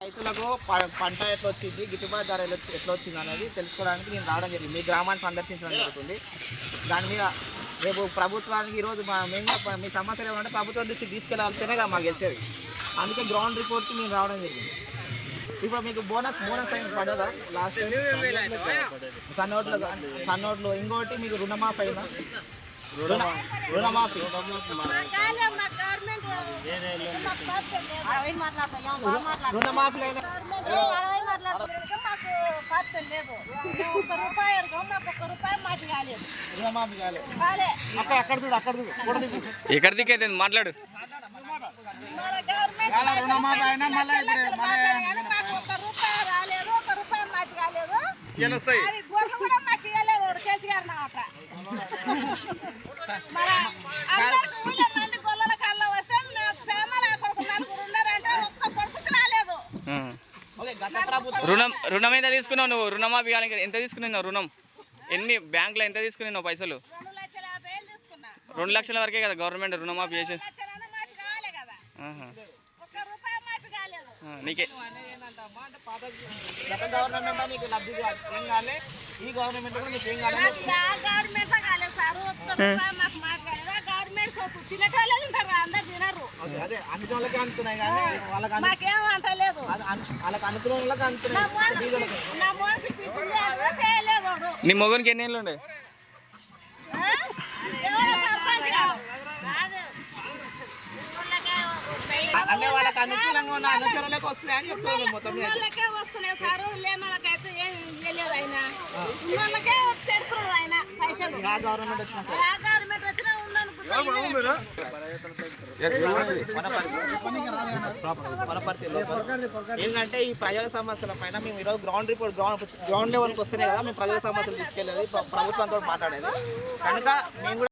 రైతులకు పంట ఎట్లా వచ్చింది, గిట్టుబాటు ధర ఎట్లా వచ్చింది అనేది తెలుసుకోవడానికి నేను రావడం జరిగింది. మీ గ్రామాన్ని సందర్శించడం జరుగుతుంది. దాని మీద రేపు ప్రభుత్వానికి ఈరోజు మెయిన్గా మీ సమస్యలు ఏమంటే ప్రభుత్వం దృష్టికి తీసుకెళ్లాల్సినే మాకు గెలిచేది. అందుకే గ్రౌండ్ రిపోర్ట్కి మేము రావడం జరిగింది. ఇప్పుడు మీకు బోనస్ అయింది పడదా లాస్ట్ సన్నోట్లు ఇంకోటి మీకు రుణమాఫీ అయినా రుణమాఫీ ఎక్కడ దిక్కైతే మాట్లాడు. రుణం ఎంత తీసుకున్నావు నువ్వు? రుణమాఫీ కావాలి ఎంత తీసుకున్నావు రుణం? ఎన్ని బ్యాంకులో ఎంత తీసుకున్నావు పైసలు? 2 లక్షల వరకే కదా గవర్నమెంట్ రుణమాఫీ చేసి. నీకే గత గవర్నమెంట్ నీకు లబ్ధి ఏం కాలే, ఈ గవర్నమెంట్ కూడా నీకు ఏం కాలేదు. అదే అన్ని వాళ్ళకే అందుతున్నాయి కానీ వాళ్ళకి అనుకున్న వాళ్ళకి అందుతున్నాయి. నీ మొగనికి ఎన్ని ఏళ్ళు ఉండే? అంటే వాళ్ళకి అనుకూలంగా ఉన్న అనుచరులకు వస్తున్నాయి అని చెప్తున్నారు. మొత్తం గవర్నమెంట్ ఏంటంటే ఈ ప్రజల సమస్యల పైన మేము ఈరోజు గ్రౌండ్ లెవెల్కి వస్తేనే కదా మేము ప్రజల సమస్యలు తీసుకెళ్ళేది, ప్రభుత్వంతో మాట్లాడేది. కనుక మేము